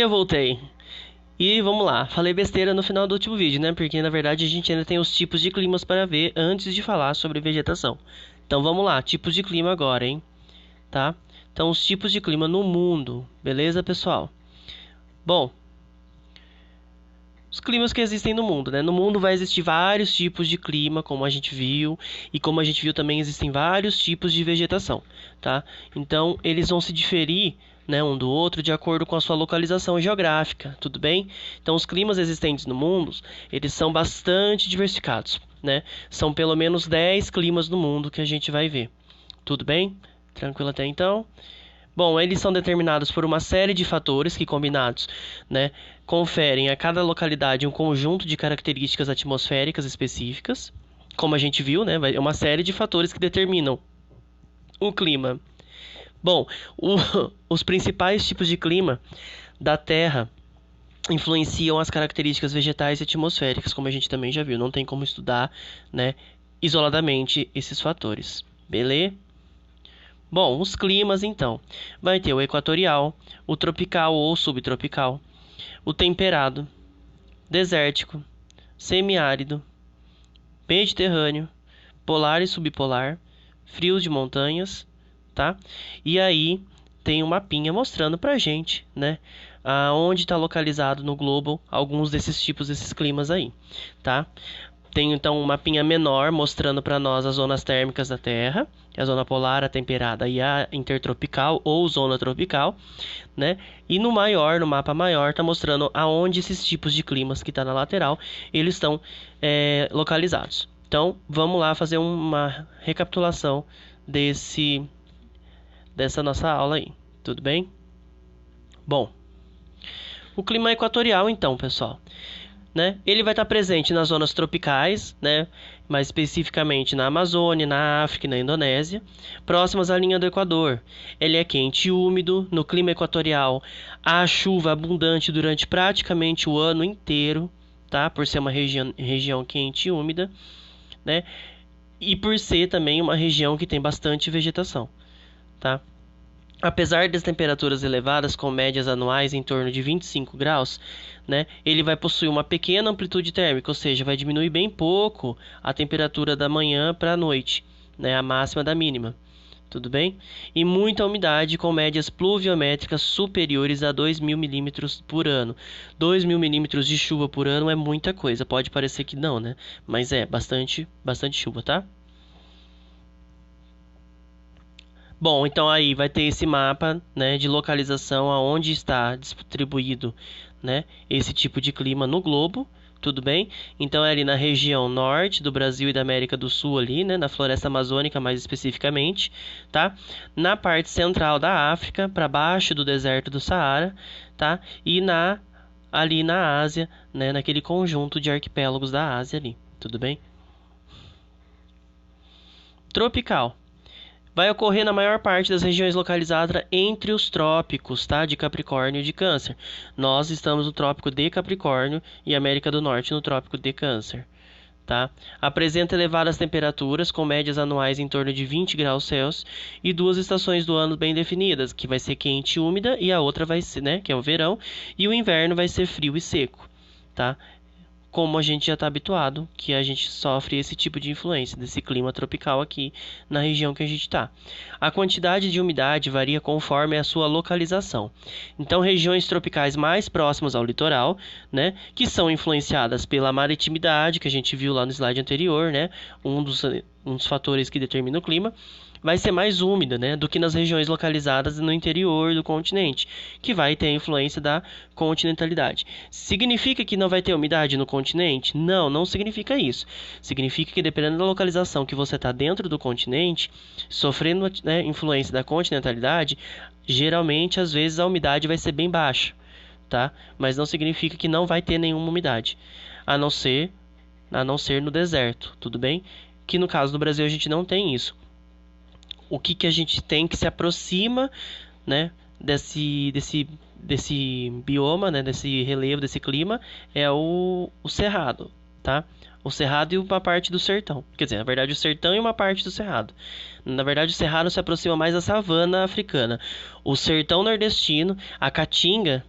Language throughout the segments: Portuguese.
Eu voltei. E vamos lá, falei besteira no final do último vídeo, né? Porque na verdade a gente ainda tem os tipos de climas para ver antes de falar sobre vegetação. Então vamos lá, tipos de clima agora, hein? Tá? Então os tipos de clima no mundo, beleza, pessoal? Bom, os climas que existem no mundo, né? No mundo vai existir vários tipos de clima, como a gente viu, e como a gente viu também existem vários tipos de vegetação, tá? Então eles vão se diferir, né, um do outro de acordo com a sua localização geográfica, tudo bem? Então os climas existentes no mundo, eles são bastante diversificados, né? São pelo menos 10 climas no mundo que a gente vai ver. Tudo bem? Tranquilo até então? Bom, eles são determinados por uma série de fatores que, combinados, né, conferem a cada localidade um conjunto de características atmosféricas específicas. Como a gente viu, né, é uma série de fatores que determinam o clima. Bom, os principais tipos de clima da Terra influenciam as características vegetais e atmosféricas, como a gente também já viu. Não tem como estudar, né, isoladamente esses fatores. Beleza? Bom, os climas então. Vai ter o equatorial, o tropical ou subtropical, o temperado, desértico, semiárido, mediterrâneo, polar e subpolar, frios de montanhas, tá? E aí tem um mapinha mostrando pra gente, né, aonde está localizado no globo alguns desses tipos, desses climas aí, tá? Tem então um mapinha menor mostrando para nós as zonas térmicas da Terra, a zona polar, a temperada e a intertropical ou zona tropical, né? E no maior, no mapa maior, está mostrando aonde esses tipos de climas que está na lateral, eles estão localizados. Então, vamos lá fazer uma recapitulação dessa nossa aula aí. Tudo bem? Bom, o clima equatorial então, pessoal, né? Ele vai estar presente nas zonas tropicais, né? Mais especificamente na Amazônia, na África e na Indonésia, próximas à linha do Equador. Ele é quente e úmido. No clima equatorial, há chuva abundante durante praticamente o ano inteiro, tá? Por ser uma região quente e úmida, né? E por ser também uma região que tem bastante vegetação, tá? Apesar das temperaturas elevadas, com médias anuais em torno de 25 graus, né, ele vai possuir uma pequena amplitude térmica, ou seja, vai diminuir bem pouco a temperatura da manhã para a noite, né, a máxima da mínima. Tudo bem? E muita umidade, com médias pluviométricas superiores a 2.000 milímetros por ano. 2.000 milímetros de chuva por ano é muita coisa. Pode parecer que não, né? Mas é bastante chuva, tá? Bom, então aí vai ter esse mapa, né, de localização aonde está distribuído, né, esse tipo de clima no globo, tudo bem? Então é ali na região norte do Brasil e da América do Sul ali, né, na floresta amazônica mais especificamente, tá? Na parte central da África, para baixo do deserto do Saara, tá? E ali na Ásia, né, naquele conjunto de arquipélagos da Ásia ali, tudo bem? Tropical. Vai ocorrer na maior parte das regiões localizadas entre os trópicos, tá? De Capricórnio e de Câncer. Nós estamos no trópico de Capricórnio e América do Norte no trópico de Câncer, tá? Apresenta elevadas temperaturas, com médias anuais em torno de 20 graus Celsius e duas estações do ano bem definidas, que vai ser quente e úmida e a outra vai ser, né, que é o verão, e o inverno vai ser frio e seco, tá? Como a gente já está habituado, que a gente sofre esse tipo de influência desse clima tropical aqui na região que a gente está. A quantidade de umidade varia conforme a sua localização. Então, regiões tropicais mais próximas ao litoral, né, que são influenciadas pela maritimidade, que a gente viu lá no slide anterior, né, um dos fatores que determina o clima, vai ser mais úmida, né, do que nas regiões localizadas no interior do continente, que vai ter a influência da continentalidade. Significa que não vai ter umidade no continente? Não, não significa isso. Significa que dependendo da localização que você está dentro do continente, sofrendo, né, influência da continentalidade, geralmente, às vezes, a umidade vai ser bem baixa, tá? Mas não significa que não vai ter nenhuma umidade, a não ser no deserto, tudo bem? Que no caso do Brasil a gente não tem isso. O que a gente tem que se aproxima, né, desse bioma, né, desse relevo, desse clima, é o cerrado, tá? O cerrado e uma parte do sertão. Quer dizer, na verdade, o sertão e uma parte do cerrado. Na verdade, o cerrado se aproxima mais da savana africana. O sertão nordestino, a caatinga,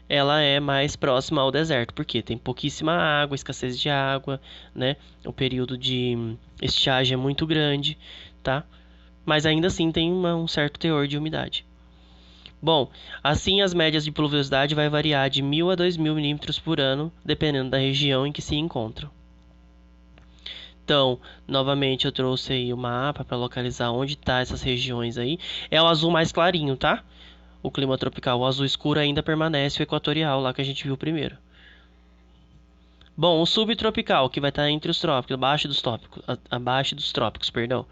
ela é mais próxima ao deserto, porque tem pouquíssima água, escassez de água, né? O período de estiagem é muito grande, tá? Mas ainda assim tem um certo teor de umidade. Bom, assim as médias de pluviosidade vai variar de 1.000 a 2.000 milímetros por ano, dependendo da região em que se encontram. Então, novamente eu trouxe aí o mapa para localizar onde tá essas regiões aí. É o azul mais clarinho, tá? O clima tropical. O azul escuro ainda permanece o equatorial, lá que a gente viu primeiro. Bom, o subtropical, que vai estar entre os trópicos, abaixo dos trópicos, perdão.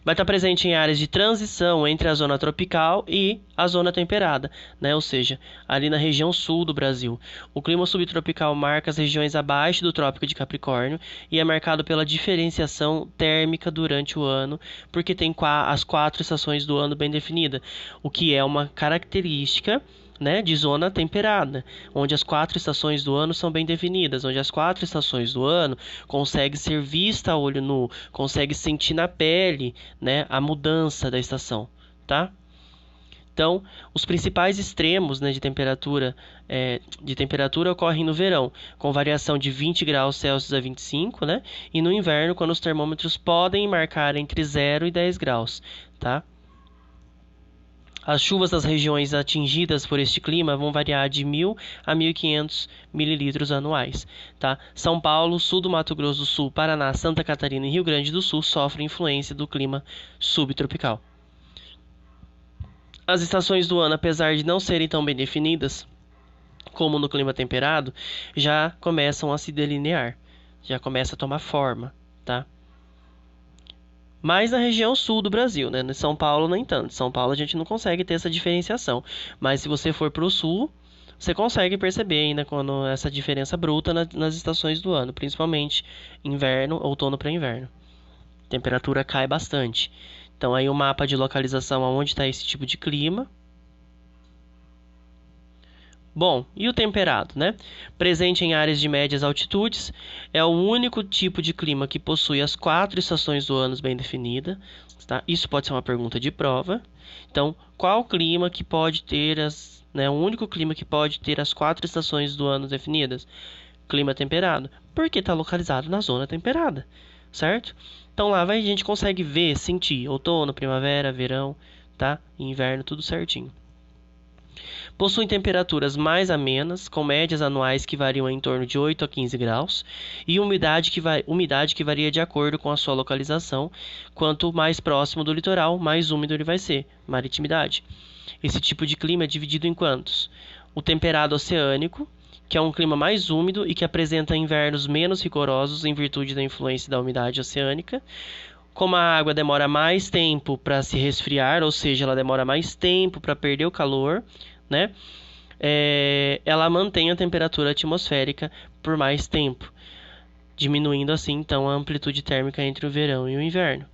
Vai estar presente em áreas de transição entre a zona tropical e a zona temperada, né? Ou seja, ali na região sul do Brasil. O clima subtropical marca as regiões abaixo do Trópico de Capricórnio e é marcado pela diferenciação térmica durante o ano, porque tem as 4 estações do ano bem definidas, o que é uma característica, né, de zona temperada, onde as 4 estações do ano são bem definidas, onde as 4 estações do ano consegue ser vista a olho nu, consegue sentir na pele, né, a mudança da estação, tá? Então, os principais extremos, né, de temperatura ocorrem no verão, com variação de 20 graus Celsius a 25, né? E no inverno, quando os termômetros podem marcar entre 0 e 10 graus, tá? As chuvas das regiões atingidas por este clima vão variar de 1.000 a 1.500 mililitros anuais. Tá? São Paulo, sul do Mato Grosso do Sul, Paraná, Santa Catarina e Rio Grande do Sul sofrem influência do clima subtropical. As estações do ano, apesar de não serem tão bem definidas como no clima temperado, já começam a se delinear, já começa a tomar forma, tá? Mais na região sul do Brasil, né? Em São Paulo, nem tanto. Em São Paulo a gente não consegue ter essa diferenciação. Mas se você for para o sul, você consegue perceber ainda quando essa diferença bruta nas estações do ano, principalmente inverno, outono para inverno. A temperatura cai bastante. Então aí o mapa de localização aonde está esse tipo de clima. Bom, e o temperado, né? Presente em áreas de médias altitudes, é o único tipo de clima que possui as 4 estações do ano bem definidas, tá? Isso pode ser uma pergunta de prova. Então, qual clima que pode ter o único clima que pode ter as 4 estações do ano definidas? Clima temperado, porque está localizado na zona temperada, certo? Então lá a gente consegue ver, sentir outono, primavera, verão, tá? E inverno, tudo certinho. Possuem temperaturas mais amenas, com médias anuais que variam em torno de 8 a 15 graus, e umidade que varia de acordo com a sua localização. Quanto mais próximo do litoral, mais úmido ele vai ser, maritimidade. Esse tipo de clima é dividido em quantos? O temperado oceânico, que é um clima mais úmido e que apresenta invernos menos rigorosos em virtude da influência da umidade oceânica. Como a água demora mais tempo para se resfriar, ou seja, ela demora mais tempo para perder o calor, né? Ela mantém a temperatura atmosférica por mais tempo, diminuindo assim então a amplitude térmica entre o verão e o inverno.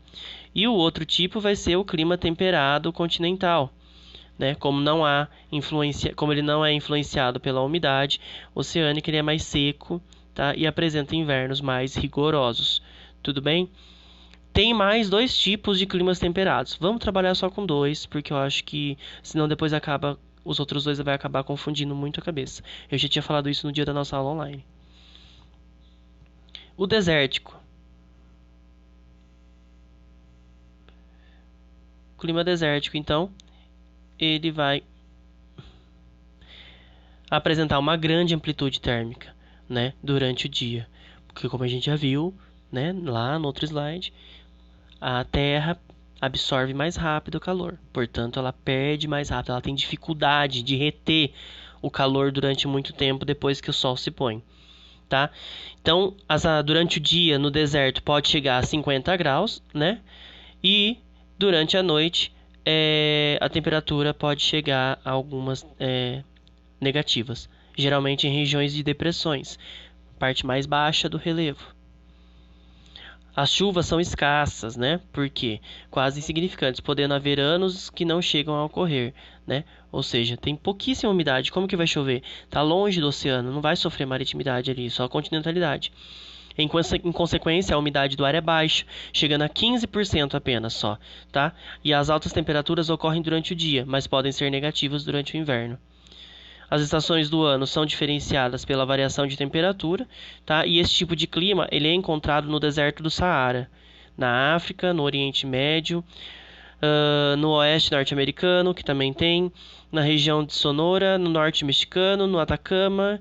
E o outro tipo vai ser o clima temperado continental, né? Como ele não é influenciado pela umidade oceânica, ele é mais seco, tá? E apresenta invernos mais rigorosos. Tudo bem? Tem mais 2 tipos de climas temperados. Vamos trabalhar só com 2, porque eu acho que senão depois os outros 2 vai acabar confundindo muito a cabeça. Eu já tinha falado isso no dia da nossa aula online. O desértico. O clima desértico, então, ele vai apresentar uma grande amplitude térmica, né, durante o dia. Porque como a gente já viu, né, lá no outro slide, a Terra absorve mais rápido o calor, portanto ela perde mais rápido, ela tem dificuldade de reter o calor durante muito tempo depois que o sol se põe, tá? Então, durante o dia no deserto pode chegar a 50 graus, né? E durante a noite a temperatura pode chegar a algumas negativas, geralmente em regiões de depressões, parte mais baixa do relevo. As chuvas são escassas, né? Porque quase insignificantes, podendo haver anos que não chegam a ocorrer, né? Ou seja, tem pouquíssima umidade. Como que vai chover? Está longe do oceano, não vai sofrer maritimidade ali, só continentalidade. Em consequência, a umidade do ar é baixa, chegando a 15% apenas só, tá? E as altas temperaturas ocorrem durante o dia, mas podem ser negativas durante o inverno. As estações do ano são diferenciadas pela variação de temperatura, tá? E esse tipo de clima ele é encontrado no deserto do Saara, na África, no Oriente Médio, no oeste norte-americano, que também tem, na região de Sonora, no norte mexicano, no Atacama,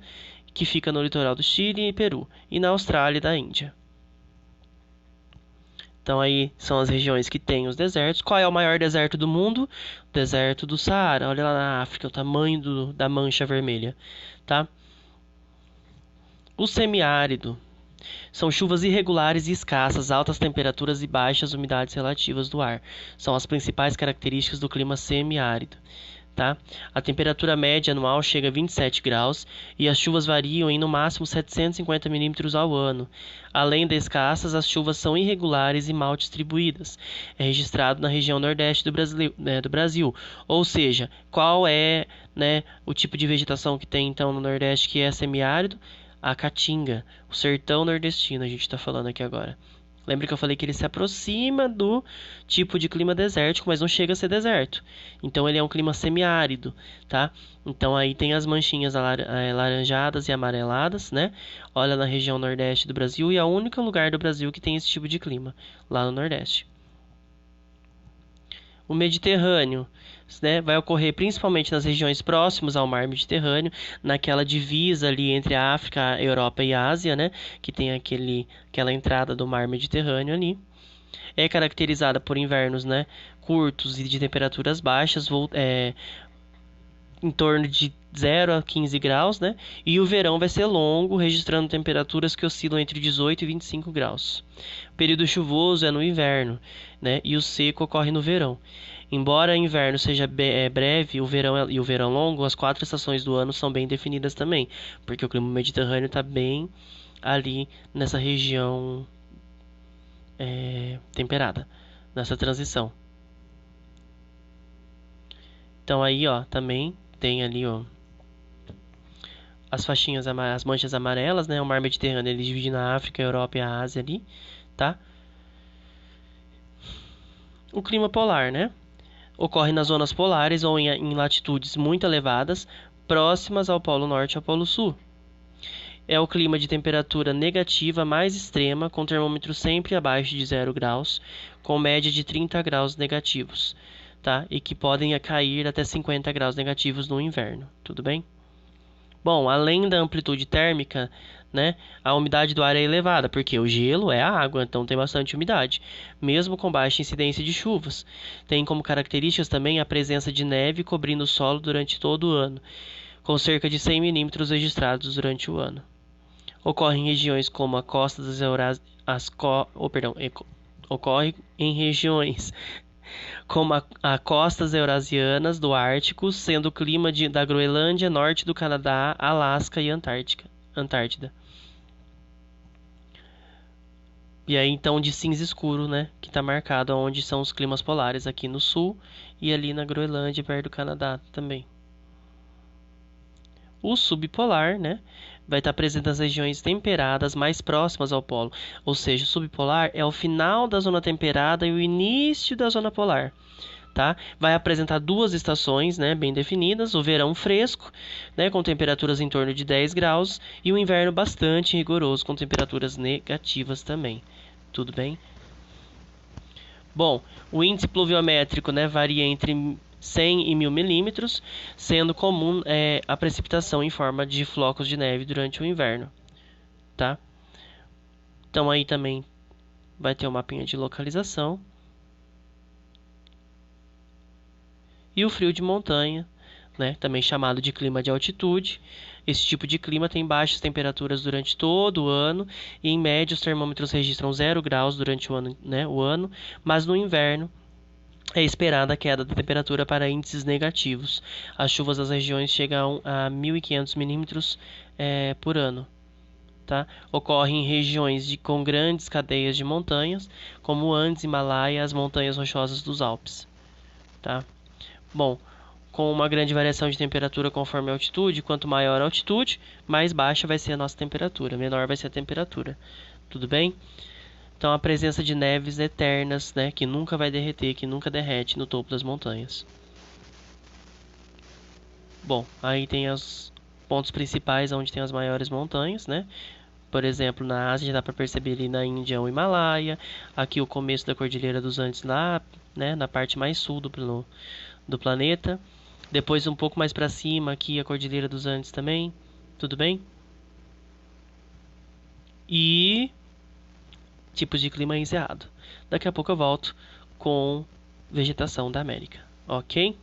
que fica no litoral do Chile e Peru, e na Austrália e da Índia. Então aí são as regiões que têm os desertos. Qual é o maior deserto do mundo? O deserto do Saara. Olha lá na África o tamanho da mancha vermelha, tá? O semiárido são chuvas irregulares e escassas, altas temperaturas e baixas umidades relativas do ar. São as principais características do clima semiárido. Tá? A temperatura média anual chega a 27 graus e as chuvas variam em no máximo 750 milímetros ao ano. Além de escassas, as chuvas são irregulares e mal distribuídas. É registrado na região nordeste do Brasil. Ou seja, qual é, né, o tipo de vegetação que tem então no Nordeste que é semiárido? A caatinga, o sertão nordestino, a gente está falando aqui agora. Lembra que eu falei que ele se aproxima do tipo de clima desértico, mas não chega a ser deserto. Então ele é um clima semiárido, tá? Então aí tem as manchinhas laranjadas e amareladas, né? Olha na região nordeste do Brasil e é o único lugar do Brasil que tem esse tipo de clima, lá no Nordeste. O Mediterrâneo, né, vai ocorrer principalmente nas regiões próximas ao mar Mediterrâneo, naquela divisa ali entre a África, a Europa e a Ásia, né, que tem aquela entrada do mar Mediterrâneo ali. É caracterizada por invernos, né, curtos e de temperaturas baixas, em torno de 0 a 15 graus, né? E o verão vai ser longo, registrando temperaturas que oscilam entre 18 e 25 graus. O período chuvoso é no inverno, né? E o seco ocorre no verão. Embora o inverno seja breve, o verão longo, as 4 estações do ano são bem definidas também, porque o clima mediterrâneo está bem ali nessa região temperada, nessa transição. Então aí, ó, também tem ali, ó, as faixinhas, as manchas amarelas, né? O mar Mediterrâneo ele divide na África, a Europa e a Ásia ali, tá? O clima polar, né? Ocorre nas zonas polares ou em latitudes muito elevadas, próximas ao Polo Norte e ao Polo Sul. É o clima de temperatura negativa mais extrema, com termômetro sempre abaixo de 0 graus, com média de 30 graus negativos, tá? E que podem cair até 50 graus negativos no inverno, tudo bem? Bom, além da amplitude térmica, né, a umidade do ar é elevada, porque o gelo é a água, então tem bastante umidade, mesmo com baixa incidência de chuvas. Tem como características também a presença de neve cobrindo o solo durante todo o ano, com cerca de 100 milímetros registrados durante o ano. Ocorre em regiões como a costa das ocorre em regiões como a costas eurasianas do Ártico, sendo o clima da Groenlândia, norte do Canadá, Alasca e Antártida. E aí então de cinza escuro, né, que está marcado onde são os climas polares aqui no sul e ali na Groenlândia, perto do Canadá também. O subpolar, né, vai estar presente nas regiões temperadas mais próximas ao polo, ou seja, o subpolar é o final da zona temperada e o início da zona polar. Tá? Vai apresentar 2 estações, né, bem definidas, o verão fresco, né, com temperaturas em torno de 10 graus, e o inverno bastante rigoroso, com temperaturas negativas também. Tudo bem? Bom, o índice pluviométrico, né, varia entre 100 e 1000 milímetros, sendo comum a precipitação em forma de flocos de neve durante o inverno. Tá? Então aí também vai ter um mapinha de localização. E o frio de montanha, né, também chamado de clima de altitude. Esse tipo de clima tem baixas temperaturas durante todo o ano e, em média, os termômetros registram 0 graus durante o ano, mas no inverno é esperada a queda da temperatura para índices negativos. As chuvas das regiões chegam a 1.500 milímetros por ano. Tá? Ocorre em regiões com grandes cadeias de montanhas, como Andes, Himalaia e as montanhas rochosas dos Alpes. Tá? Bom, com uma grande variação de temperatura conforme a altitude, quanto maior a altitude, mais baixa vai ser a nossa temperatura, menor vai ser a temperatura. Tudo bem? Então, a presença de neves eternas, né, que nunca vai derreter, que nunca derrete no topo das montanhas. Bom, aí tem os pontos principais onde tem as maiores montanhas, né? Por exemplo, na Ásia já dá para perceber ali na Índia o Himalaia, aqui o começo da Cordilheira dos Andes lá, né, na parte mais sul do planeta. Depois um pouco mais para cima aqui a Cordilheira dos Andes também. Tudo bem? E tipos de clima encerrado. Daqui a pouco eu volto com vegetação da América, ok?